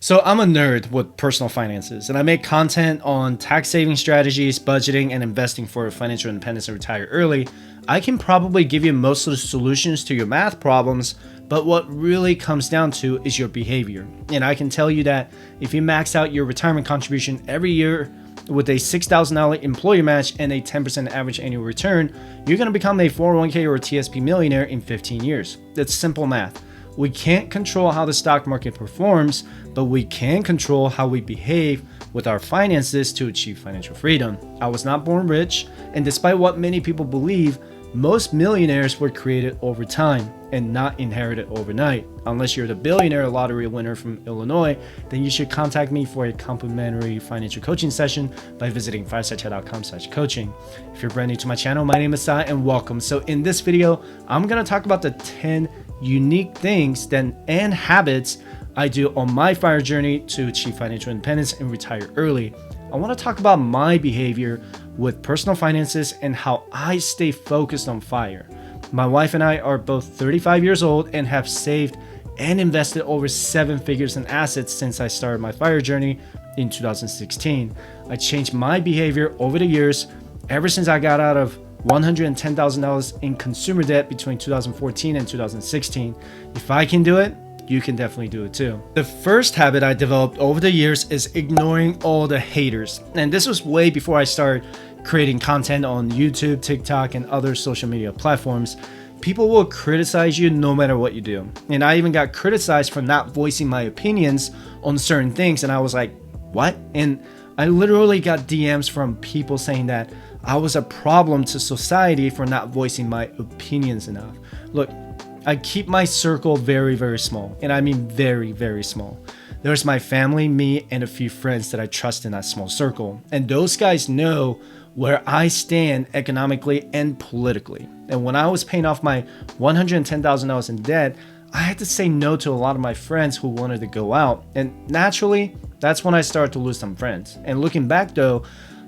So I'm a nerd with personal finances, and I make content on tax saving strategies, budgeting, and investing for financial independence and retire early. I can probably give you most of the solutions to your math problems, but what really comes down to is your behavior. And I can tell you that if you max out your retirement contribution every year with a $6,000 employer match and a 10% average annual return, you're going to become a 401k or a TSP millionaire in 15 years. That's simple math. We can't control how the stock market performs, but we can control how we behave with our finances to achieve financial freedom. I was not born rich, and despite what many people believe, most millionaires were created over time and not inherited overnight. Unless you're the billionaire lottery winner from Illinois, then you should contact me for a complimentary financial coaching session by visiting firesidechat.com/coaching. If you're brand new to my channel, my name is Sai and welcome. So in this video, I'm going to talk about the 10 unique things and habits I do on my FIRE journey to achieve financial independence and retire early. I want to talk about my behavior with personal finances and how I stay focused on FIRE. My wife and I are both 35 years old and have saved and invested over 7 figures in assets since I started my FIRE journey in 2016. I changed my behavior over the years ever since I got out of $110,000 in consumer debt between 2014 and 2016. If I can do it, you can definitely do it too. The first habit I developed over the years is ignoring all the haters. And this was way before I started creating content on YouTube, TikTok, and other social media platforms. People will criticize you no matter what you do. And I even got criticized for not voicing my opinions on certain things. And I was like, what? And I literally got DMs from people saying that I was a problem to society for not voicing my opinions enough. Look, I keep my circle very, very small. And I mean very, very small. There's my family, me, and a few friends that I trust in that small circle. And those guys know where I stand economically and politically. And when I was paying off my $110,000 in debt, I had to say no to a lot of my friends who wanted to go out. And naturally, that's when I started to lose some friends. And looking back though,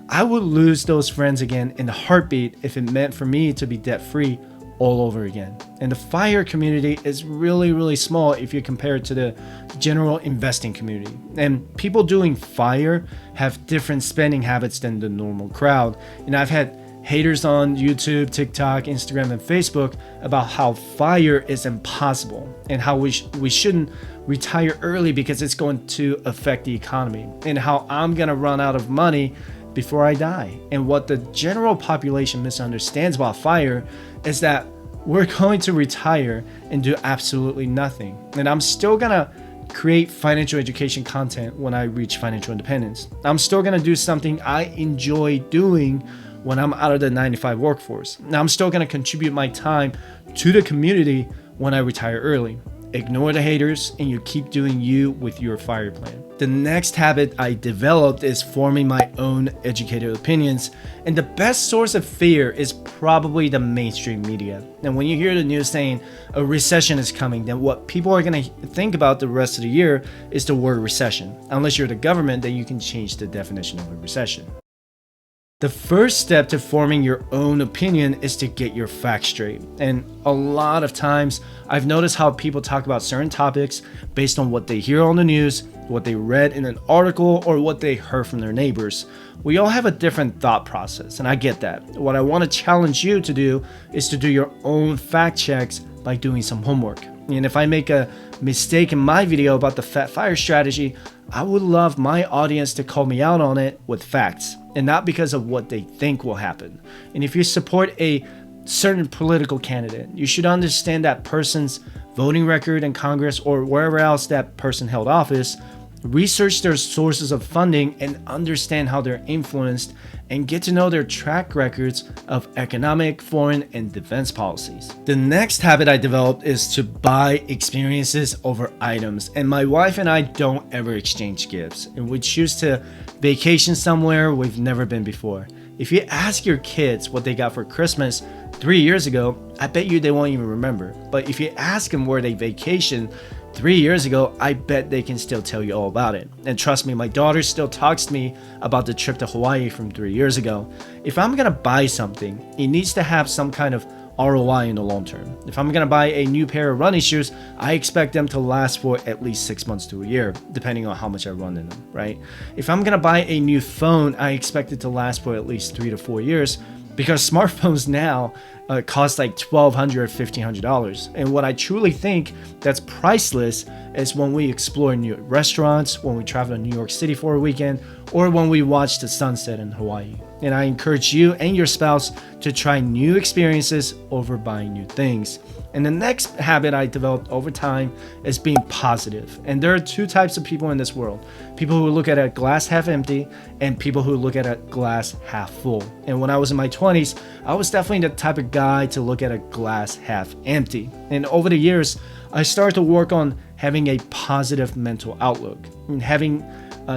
I would lose those friends again in a heartbeat if it meant for me to be debt-free all over again. And the FIRE community is really, really small if you compare it to the general investing community. And people doing FIRE have different spending habits than the normal crowd. And I've had haters on YouTube, TikTok, Instagram, and Facebook about how FIRE is impossible and how we shouldn't retire early because it's going to affect the economy, and how I'm gonna run out of money before I die. And what the general population misunderstands about FIRE is that we're going to retire and do absolutely nothing. And I'm still gonna create financial education content when I reach financial independence. I'm still gonna do something I enjoy doing when I'm out of the 9-to-5 workforce. Now I'm still gonna contribute my time to the community when I retire early. Ignore the haters and you keep doing you with your FIRE plan. The next habit I developed is forming my own educated opinions. And the best source of fear is probably the mainstream media. And when you hear the news saying a recession is coming, then what people are gonna think about the rest of the year is the word recession. Unless you're the government, then you can change the definition of a recession. The first step to forming your own opinion is to get your facts straight. And a lot of times I've noticed how people talk about certain topics based on what they hear on the news, what they read in an article, or what they heard from their neighbors. We all have a different thought process, and I get that. What I want to challenge you to do is to do your own fact checks by doing some homework. And if I make a mistake in my video about the f.i.r.e strategy, I would love my audience to call me out on it with facts and not because of what they think will happen. And if you support a certain political candidate, you should understand that person's voting record in Congress or wherever else that person held office, research their sources of funding and understand how they're influenced, and get to know their track records of economic, foreign, and defense policies. The next habit I developed is to buy experiences over items. And my wife and I don't ever exchange gifts, and we choose to vacation somewhere we've never been before. If you ask your kids what they got for Christmas 3 years ago, I bet you they won't even remember. But if you ask them where they vacationed 3 years ago, I bet they can still tell you all about it. And trust me, my daughter still talks to me about the trip to Hawaii from 3 years ago. If I'm gonna buy something, it needs to have some kind of ROI in the long term. If I'm gonna buy a new pair of running shoes, I expect them to last for at least 6 months to a year, depending on how much I run in them, right? If I'm gonna buy a new phone, I expect it to last for at least 3 to 4 years, because smartphones now cost like $1,200 or $1,500. And what I truly think that's priceless is when we explore new restaurants, when we travel to New York City for a weekend, or when we watch the sunset in Hawaii. And I encourage you and your spouse to try new experiences over buying new things. And the next habit I developed over time is being positive. And there are two types of people in this world: people who look at a glass half empty and people who look at a glass half full. And when I was in my 20s, I was definitely the type of guy to look at a glass half empty. And over the years, I started to work on having a positive mental outlook. And having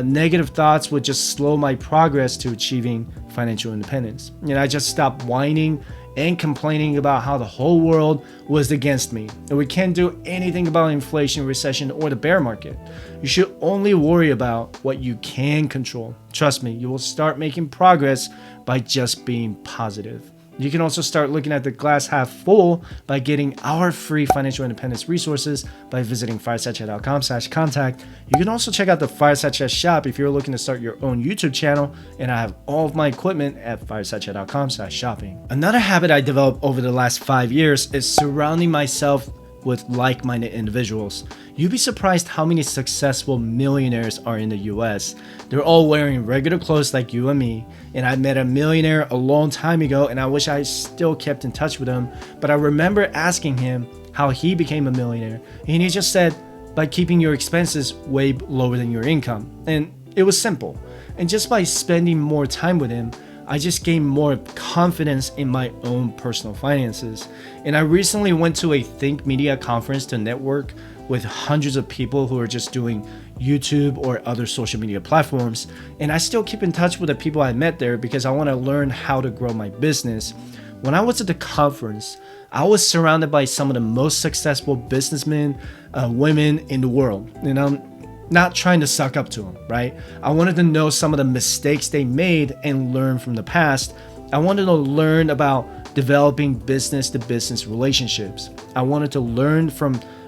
negative thoughts would just slow my progress to achieving financial independence. And I just stopped whining and complaining about how the whole world was against me, and we can't do anything about inflation, recession, or the bear market. You should only worry about what you can control. Trust me, you will start making progress by just being positive. You can also start looking at the glass half full by getting our free financial independence resources by visiting firesidechat.com/contact. You can also check out the Fireside Chat shop if you're looking to start your own YouTube channel, and I have all of my equipment at firesidechat.com/shopping. Another habit I developed over the last 5 years is surrounding myself with like-minded individuals. You'd be surprised how many successful millionaires are in the US. They're all wearing regular clothes like you and me. And I met a millionaire a long time ago, and I wish I still kept in touch with him. But I remember asking him how he became a millionaire. And he just said, by keeping your expenses way lower than your income. And it was simple. And just by spending more time with him, I just gained more confidence in my own personal finances. And I recently went to a Think Media conference to network with hundreds of people who are just doing YouTube or other social media platforms. And I still keep in touch with the people I met there because I want to learn how to grow my business. When I was at the conference, I was surrounded by some of the most successful businessmen, women in the world. And I'm not trying to suck up to them, right? I wanted to know some of the mistakes they made and learn from the past. I wanted to learn about developing business-to-business relationships. I wanted to learn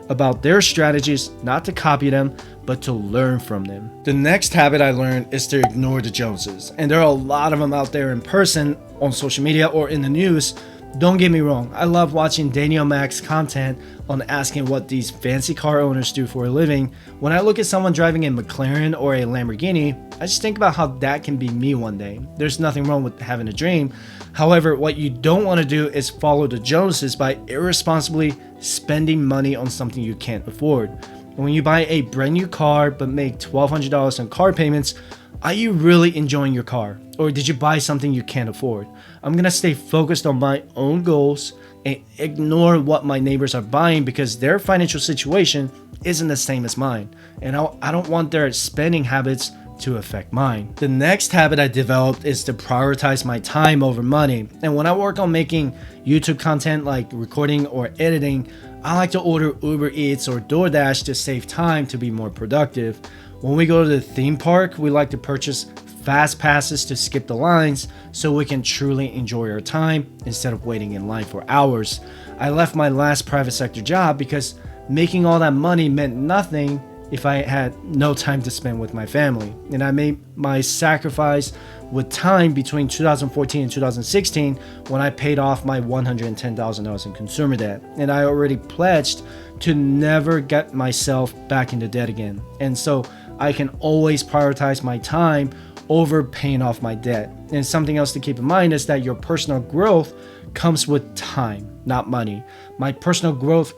about their strategies, not to copy them, but to learn from them. The next habit I learned is to ignore the Joneses. And there are a lot of them out there in person, on social media, or in the news. Don't get me wrong, I love watching Daniel Mack's content on asking what these fancy car owners do for a living. When I look at someone driving a McLaren or a Lamborghini, I just think about how that can be me one day. There's nothing wrong with having a dream. However, what you don't want to do is follow the Joneses by irresponsibly spending money on something you can't afford. When you buy a brand new car but make $1,200 in car payments, are you really enjoying your car? Or did you buy something you can't afford? I'm going to stay focused on my own goals and ignore what my neighbors are buying because their financial situation isn't the same as mine. And I don't want their spending habits to affect mine. The next habit I developed is to prioritize my time over money. And when I work on making YouTube content like recording or editing, I like to order Uber Eats or DoorDash to save time to be more productive. When we go to the theme park, we like to purchase fast passes to skip the lines so we can truly enjoy our time instead of waiting in line for hours. I left my last private sector job because making all that money meant nothing if I had no time to spend with my family. And I made my sacrifice with time between 2014 and 2016 when I paid off my $110,000 in consumer debt. And I already pledged to never get myself back into debt again. And so I can always prioritize my time over paying off my debt. And something else to keep in mind is that your personal growth comes with time, not money. My personal growth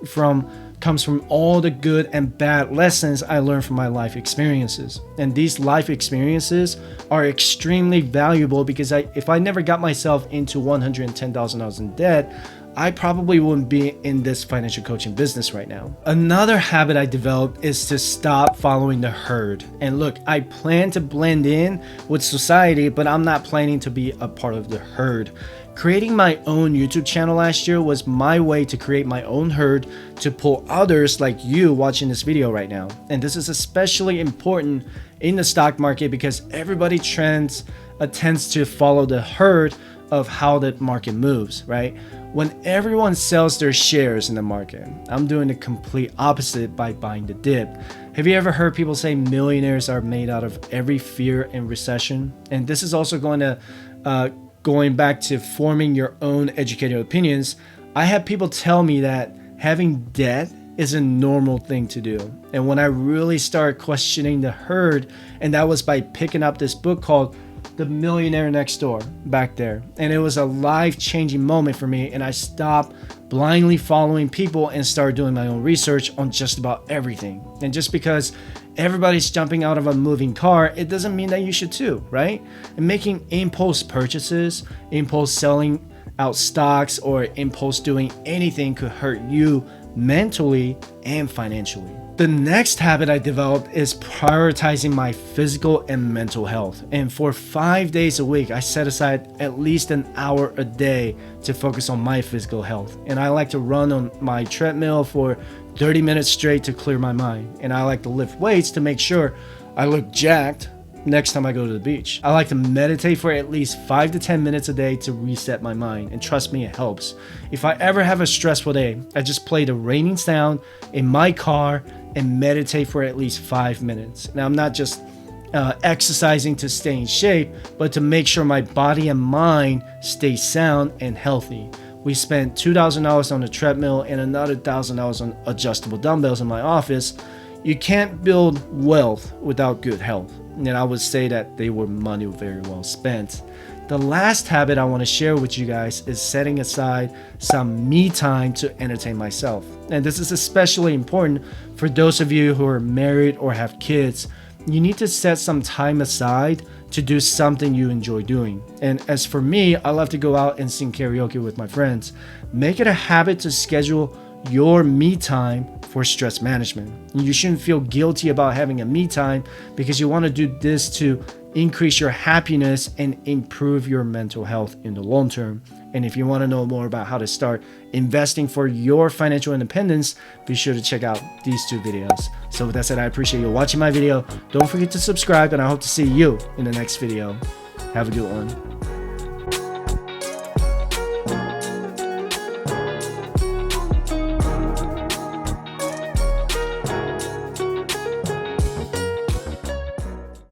comes from all the good and bad lessons I learned from my life experiences. And these life experiences are extremely valuable because if I never got myself into $110,000 in debt, I probably wouldn't be in this financial coaching business right now. Another habit I developed is to stop following the herd. And look, I plan to blend in with society, but I'm not planning to be a part of the herd. Creating my own YouTube channel last year was my way to create my own herd to pull others like you watching this video right now. And this is especially important in the stock market because everybody tends to follow the herd of how the market moves, right? When everyone sells their shares in the market, I'm doing the complete opposite by buying the dip. Have you ever heard people say millionaires are made out of every fear and recession? And this is also going back to forming your own educated opinions. I have people tell me that having debt is a normal thing to do. And when I really started questioning the herd, and that was by picking up this book called The Millionaire Next Door back there. And it was a life-changing moment for me, and I stopped blindly following people and started doing my own research on just about everything. And just because everybody's jumping out of a moving car, it doesn't mean that you should too, right? And making impulse purchases, impulse selling out stocks, or impulse doing anything could hurt you mentally and financially. The next habit I developed is prioritizing my physical and mental health. And for 5 days a week, I set aside at least an hour a day to focus on my physical health. And I like to run on my treadmill for 30 minutes straight to clear my mind. And I like to lift weights to make sure I look jacked next time I go to the beach. I like to meditate for at least 5 to 10 minutes a day to reset my mind, and trust me, it helps. If I ever have a stressful day, I just play the raining sound in my car and meditate for at least 5 minutes. Now, I'm not just exercising to stay in shape, but to make sure my body and mind stay sound and healthy. We spent $2,000 on the treadmill and another $1,000 on adjustable dumbbells in my office. You can't build wealth without good health. And I would say that they were money very well spent. The last habit I want to share with you guys is setting aside some me time to entertain myself. And this is especially important for those of you who are married or have kids. You need to set some time aside to do something you enjoy doing. And as for me, I love to go out and sing karaoke with my friends. Make it a habit to schedule your me time for stress management. You shouldn't feel guilty about having a me time, because you want to do this to increase your happiness and improve your mental health in the long term. And if you want to know more about how to start investing for your financial independence, be sure to check out these 2 videos. So with that said, I appreciate you watching my video. Don't forget to subscribe, and I hope to see you in the next video. Have a good one.